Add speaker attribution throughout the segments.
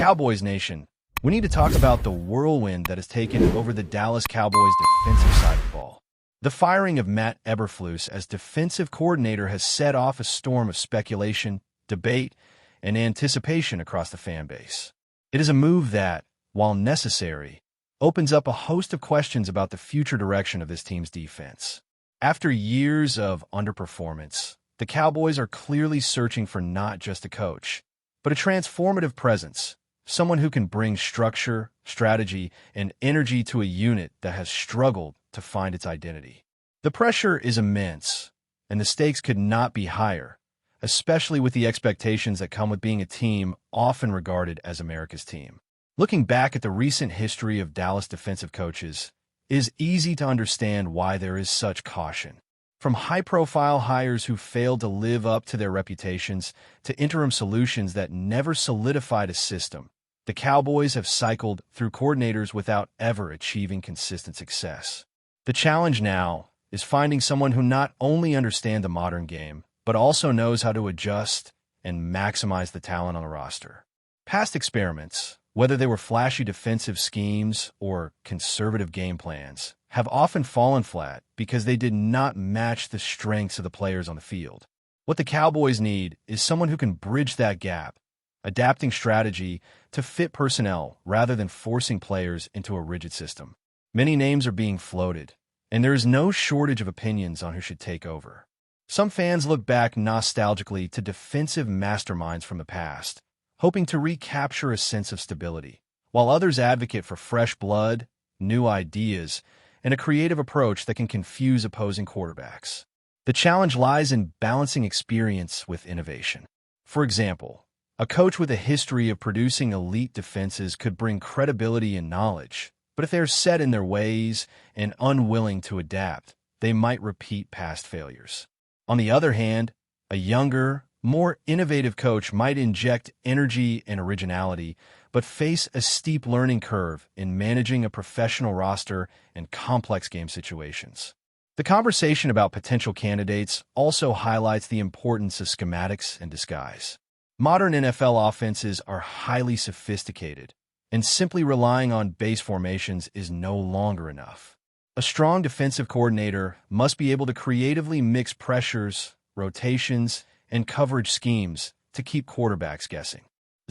Speaker 1: Cowboys Nation, we need to talk about the whirlwind that has taken over the Dallas Cowboys defensive side of the ball. The firing of Matt Eberflus as defensive coordinator has set off a storm of speculation, debate, and anticipation across the fan base. It is a move that, while necessary, opens up a host of questions about the future direction of this team's defense. After years of underperformance, the Cowboys are clearly searching for not just a coach, but a transformative presence, someone who can bring structure, strategy, and energy to a unit that has struggled to find its identity. The pressure is immense, and the stakes could not be higher, especially with the expectations that come with being a team often regarded as America's team. Looking back at the recent history of Dallas defensive coaches, it is easy to understand why there is such caution. From high-profile hires who failed to live up to their reputations to interim solutions that never solidified a system, the Cowboys have cycled through coordinators without ever achieving consistent success. The challenge now is finding someone who not only understands the modern game, but also knows how to adjust and maximize the talent on the roster. Past experiments, whether they were flashy defensive schemes or conservative game plans, have often fallen flat because they did not match the strengths of the players on the field. What the Cowboys need is someone who can bridge that gap, adapting strategy to fit personnel rather than forcing players into a rigid system. Many names are being floated, and there is no shortage of opinions on who should take over. Some fans look back nostalgically to defensive masterminds from the past, hoping to recapture a sense of stability, while others advocate for fresh blood, new ideas, and a creative approach that can confuse opposing quarterbacks. The challenge lies in balancing experience with innovation. For example, a coach with a history of producing elite defenses could bring credibility and knowledge, but if they are set in their ways and unwilling to adapt, they might repeat past failures. On the other hand, a younger, more innovative coach might inject energy and originality, but face a steep learning curve in managing a professional roster and complex game situations. The conversation about potential candidates also highlights the importance of schematics and disguise. Modern NFL offenses are highly sophisticated, and simply relying on base formations is no longer enough. A strong defensive coordinator must be able to creatively mix pressures, rotations, and coverage schemes to keep quarterbacks guessing.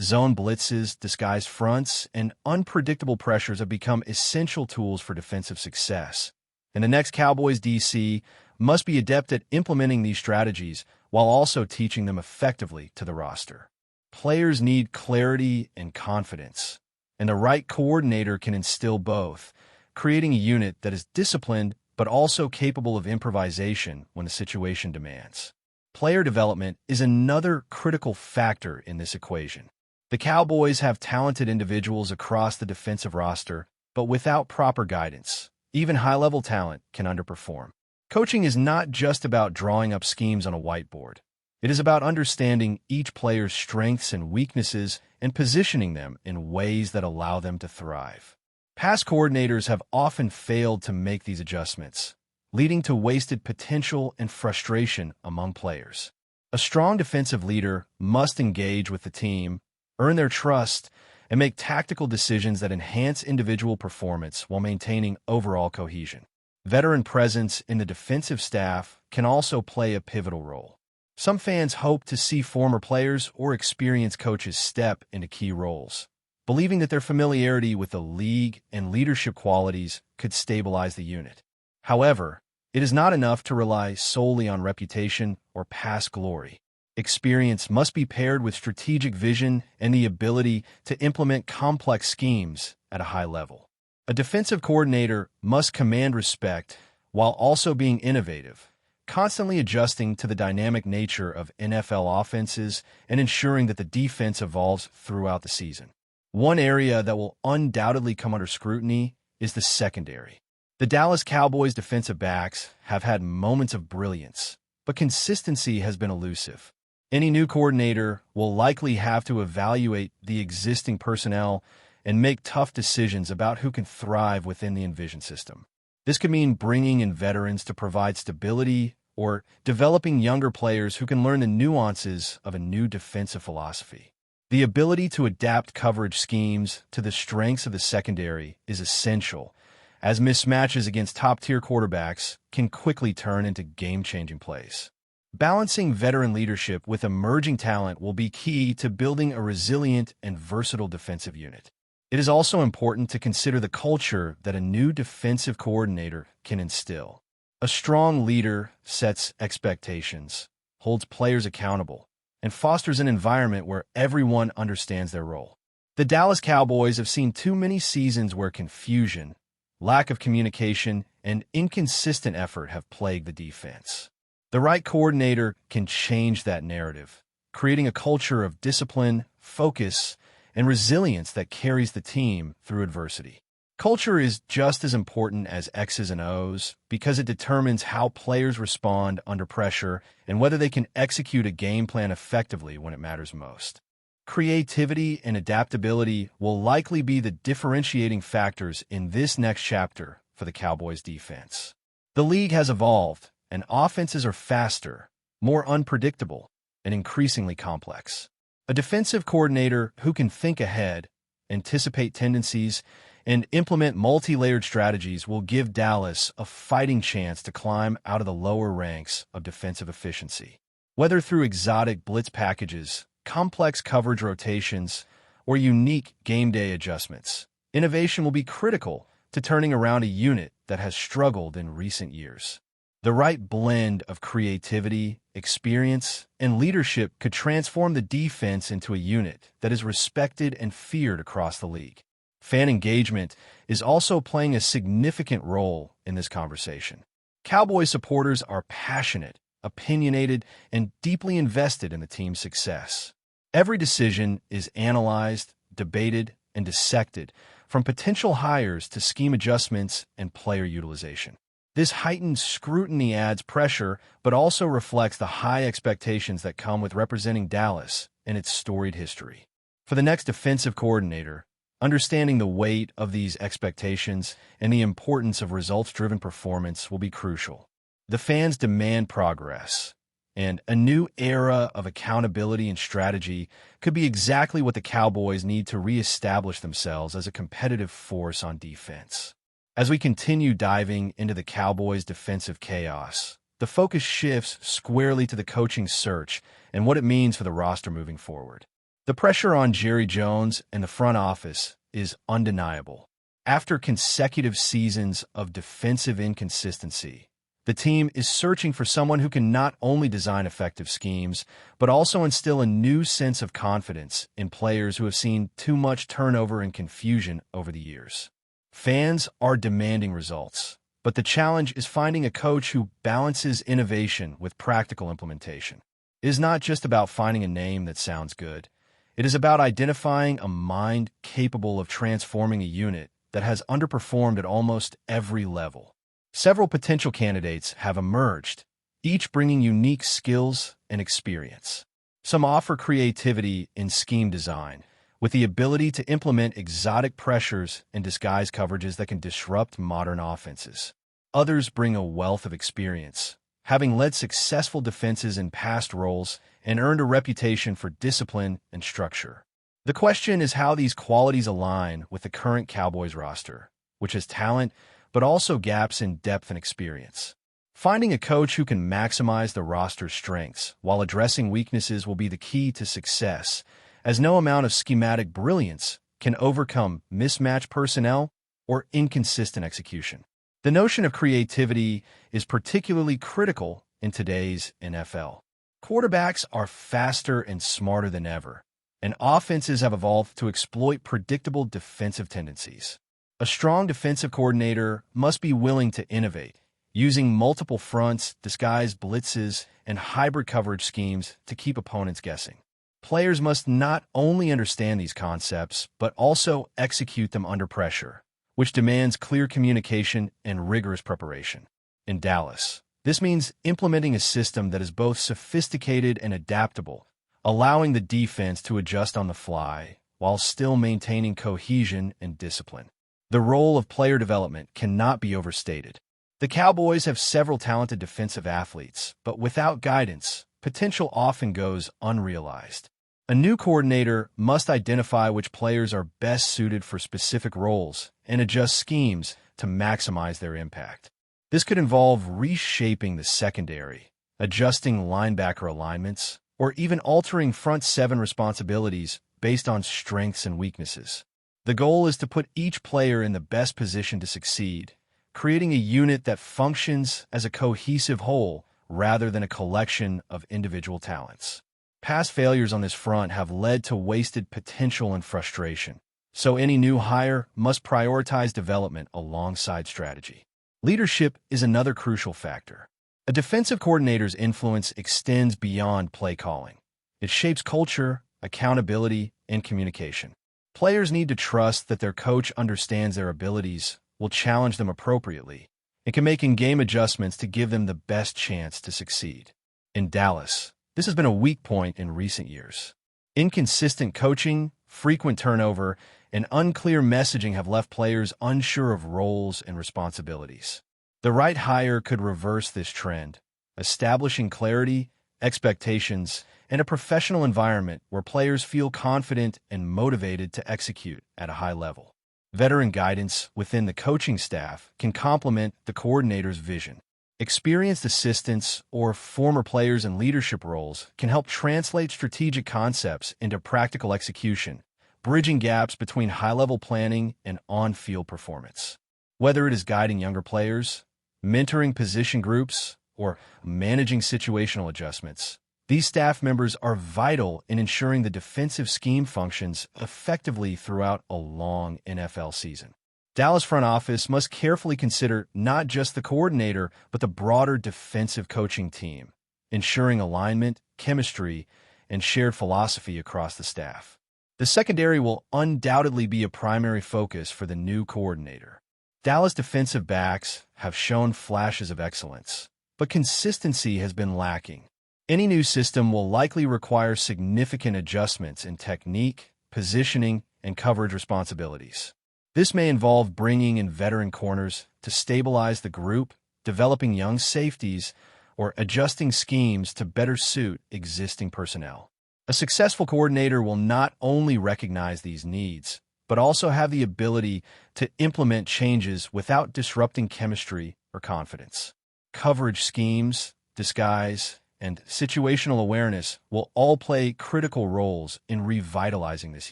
Speaker 1: Zone blitzes, disguised fronts, and unpredictable pressures have become essential tools for defensive success. And the next Cowboys DC must be adept at implementing these strategies while also teaching them effectively to the roster. Players need clarity and confidence, and the right coordinator can instill both, creating a unit that is disciplined but also capable of improvisation when the situation demands. Player development is another critical factor in this equation. The Cowboys have talented individuals across the defensive roster, but without proper guidance, even high-level talent can underperform. Coaching is not just about drawing up schemes on a whiteboard. It is about understanding each player's strengths and weaknesses and positioning them in ways that allow them to thrive. Past coordinators have often failed to make these adjustments, leading to wasted potential and frustration among players. A strong defensive leader must engage with the team, earn their trust, and make tactical decisions that enhance individual performance while maintaining overall cohesion. Veteran presence in the defensive staff can also play a pivotal role. Some fans hope to see former players or experienced coaches step into key roles, believing that their familiarity with the league and leadership qualities could stabilize the unit. However, it is not enough to rely solely on reputation or past glory. Experience must be paired with strategic vision and the ability to implement complex schemes at a high level. A defensive coordinator must command respect while also being innovative, constantly adjusting to the dynamic nature of NFL offenses and ensuring that the defense evolves throughout the season. One area that will undoubtedly come under scrutiny is the secondary. The Dallas Cowboys defensive backs have had moments of brilliance, but consistency has been elusive. Any new coordinator will likely have to evaluate the existing personnel and make tough decisions about who can thrive within the envisioned system. This could mean bringing in veterans to provide stability or developing younger players who can learn the nuances of a new defensive philosophy. The ability to adapt coverage schemes to the strengths of the secondary is essential, as mismatches against top-tier quarterbacks can quickly turn into game-changing plays. Balancing veteran leadership with emerging talent will be key to building a resilient and versatile defensive unit. It is also important to consider the culture that a new defensive coordinator can instill. A strong leader sets expectations, holds players accountable, and fosters an environment where everyone understands their role. The Dallas Cowboys have seen too many seasons where confusion, lack of communication, and inconsistent effort have plagued the defense. The right coordinator can change that narrative, creating a culture of discipline, focus, and resilience that carries the team through adversity. Culture is just as important as X's and O's because it determines how players respond under pressure and whether they can execute a game plan effectively when it matters most. Creativity and adaptability will likely be the differentiating factors in this next chapter for the Cowboys defense. The league has evolved, and offenses are faster, more unpredictable, and increasingly complex. A defensive coordinator who can think ahead, anticipate tendencies, and implement multi-layered strategies will give Dallas a fighting chance to climb out of the lower ranks of defensive efficiency. Whether through exotic blitz packages, complex coverage rotations, or unique game-day adjustments, innovation will be critical to turning around a unit that has struggled in recent years. The right blend of creativity, experience, and leadership could transform the defense into a unit that is respected and feared across the league. Fan engagement is also playing a significant role in this conversation. Cowboys supporters are passionate, opinionated, and deeply invested in the team's success. Every decision is analyzed, debated, and dissected, from potential hires to scheme adjustments and player utilization. This heightened scrutiny adds pressure, but also reflects the high expectations that come with representing Dallas and its storied history. For the next defensive coordinator, understanding the weight of these expectations and the importance of results-driven performance will be crucial. The fans demand progress, and a new era of accountability and strategy could be exactly what the Cowboys need to reestablish themselves as a competitive force on defense. As we continue diving into the Cowboys' defensive chaos, the focus shifts squarely to the coaching search and what it means for the roster moving forward. The pressure on Jerry Jones and the front office is undeniable. After consecutive seasons of defensive inconsistency, the team is searching for someone who can not only design effective schemes, but also instill a new sense of confidence in players who have seen too much turnover and confusion over the years. Fans are demanding results, but the challenge is finding a coach who balances innovation with practical implementation. It is not just about finding a name that sounds good. It is about identifying a mind capable of transforming a unit that has underperformed at almost every level. Several potential candidates have emerged, each bringing unique skills and experience. Some offer creativity in scheme design, with the ability to implement exotic pressures and disguise coverages that can disrupt modern offenses. Others bring a wealth of experience, having led successful defenses in past roles and earned a reputation for discipline and structure. The question is how these qualities align with the current Cowboys roster, which has talent but also gaps in depth and experience. Finding a coach who can maximize the roster's strengths while addressing weaknesses will be the key to success, as no amount of schematic brilliance can overcome mismatched personnel or inconsistent execution. The notion of creativity is particularly critical in today's NFL. Quarterbacks are faster and smarter than ever, and offenses have evolved to exploit predictable defensive tendencies. A strong defensive coordinator must be willing to innovate, using multiple fronts, disguised blitzes, and hybrid coverage schemes to keep opponents guessing. Players must not only understand these concepts, but also execute them under pressure, which demands clear communication and rigorous preparation. In Dallas, this means implementing a system that is both sophisticated and adaptable, allowing the defense to adjust on the fly while still maintaining cohesion and discipline. The role of player development cannot be overstated. The Cowboys have several talented defensive athletes, but without guidance, potential often goes unrealized. A new coordinator must identify which players are best suited for specific roles and adjust schemes to maximize their impact. This could involve reshaping the secondary, adjusting linebacker alignments, or even altering front seven responsibilities based on strengths and weaknesses. The goal is to put each player in the best position to succeed, creating a unit that functions as a cohesive whole rather than a collection of individual talents. Past failures on this front have led to wasted potential and frustration, so any new hire must prioritize development alongside strategy. Leadership is another crucial factor. A defensive coordinator's influence extends beyond play calling. It shapes culture, accountability, and communication. Players need to trust that their coach understands their abilities, will challenge them appropriately, and can make in-game adjustments to give them the best chance to succeed. In Dallas, this has been a weak point in recent years. Inconsistent coaching, frequent turnover, and unclear messaging have left players unsure of roles and responsibilities. The right hire could reverse this trend, establishing clarity, expectations, and a professional environment where players feel confident and motivated to execute at a high level. Veteran guidance within the coaching staff can complement the coordinator's vision. Experienced assistants or former players in leadership roles can help translate strategic concepts into practical execution, bridging gaps between high-level planning and on-field performance. Whether it is guiding younger players, mentoring position groups, or managing situational adjustments, these staff members are vital in ensuring the defensive scheme functions effectively throughout a long NFL season. Dallas front office must carefully consider not just the coordinator, but the broader defensive coaching team, ensuring alignment, chemistry, and shared philosophy across the staff. The secondary will undoubtedly be a primary focus for the new coordinator. Dallas defensive backs have shown flashes of excellence, but consistency has been lacking. Any new system will likely require significant adjustments in technique, positioning, and coverage responsibilities. This may involve bringing in veteran corners to stabilize the group, developing young safeties, or adjusting schemes to better suit existing personnel. A successful coordinator will not only recognize these needs, but also have the ability to implement changes without disrupting chemistry or confidence. Coverage schemes, disguise, and situational awareness will all play critical roles in revitalizing this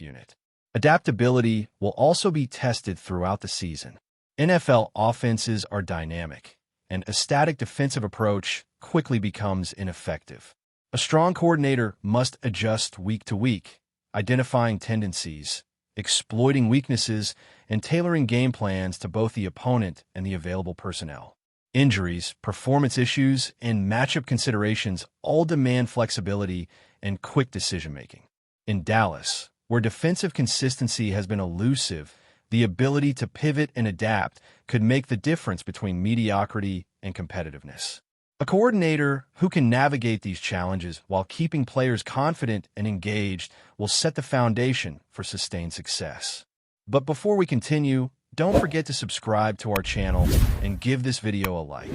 Speaker 1: unit. Adaptability will also be tested throughout the season. NFL offenses are dynamic, and a static defensive approach quickly becomes ineffective. A strong coordinator must adjust week to week, identifying tendencies, exploiting weaknesses, and tailoring game plans to both the opponent and the available personnel. Injuries, performance issues, and matchup considerations all demand flexibility and quick decision-making. In Dallas, where defensive consistency has been elusive, the ability to pivot and adapt could make the difference between mediocrity and competitiveness. A coordinator who can navigate these challenges while keeping players confident and engaged will set the foundation for sustained success. But before we continue, don't forget to subscribe to our channel and give this video a like.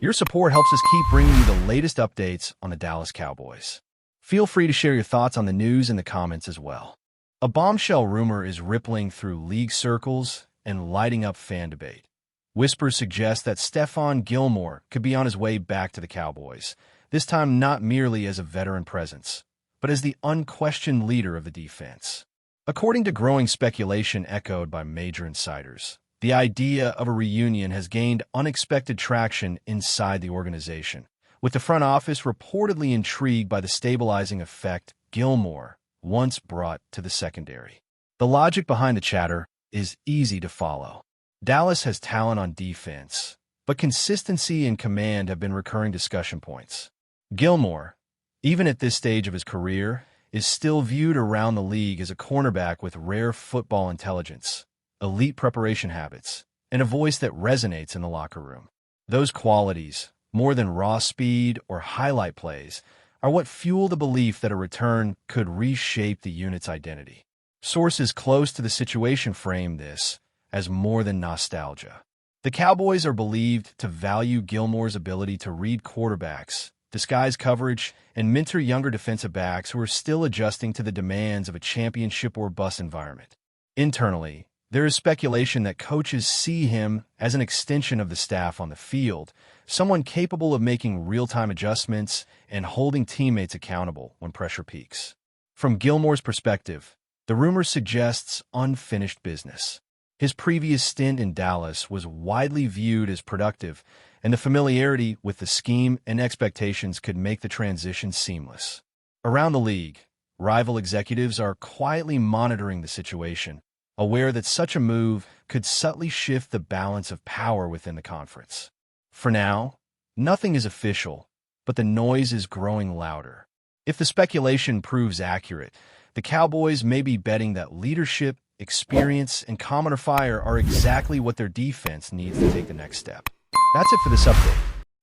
Speaker 1: Your support helps us keep bringing you the latest updates on the Dallas Cowboys. Feel free to share your thoughts on the news in the comments as well. A bombshell rumor is rippling through league circles and lighting up fan debate. Whispers suggest that Stephon Gilmore could be on his way back to the Cowboys, this time not merely as a veteran presence, but as the unquestioned leader of the defense. According to growing speculation echoed by major insiders, the idea of a reunion has gained unexpected traction inside the organization, with the front office reportedly intrigued by the stabilizing effect Gilmore once brought to the secondary. The logic behind the chatter is easy to follow. Dallas has talent on defense, but consistency and command have been recurring discussion points. Gilmore, even at this stage of his career, is still viewed around the league as a cornerback with rare football intelligence, elite preparation habits, and a voice that resonates in the locker room. Those qualities, more than raw speed or highlight plays, are what fuel the belief that a return could reshape the unit's identity. Sources close to the situation frame this as more than nostalgia. The Cowboys are believed to value Gilmore's ability to read quarterbacks disguise coverage, and mentor younger defensive backs who are still adjusting to the demands of a championship or bust environment. Internally, there is speculation that coaches see him as an extension of the staff on the field, someone capable of making real-time adjustments and holding teammates accountable when pressure peaks. From Gilmore's perspective, the rumor suggests unfinished business. His previous stint in Dallas was widely viewed as productive, and the familiarity with the scheme and expectations could make the transition seamless. Around the league, rival executives are quietly monitoring the situation, aware that such a move could subtly shift the balance of power within the conference. For now, nothing is official, but the noise is growing louder. If the speculation proves accurate, the Cowboys may be betting that leadership, experience, and common fire are exactly what their defense needs to take the next step. That's it for this update.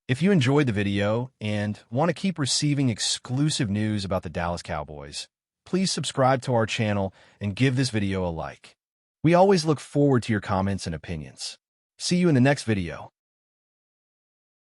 Speaker 1: If you enjoyed the video and want to keep receiving exclusive news about the Dallas Cowboys, please subscribe to our channel and give this video a like. We always look forward to your comments and opinions. See you in the next video.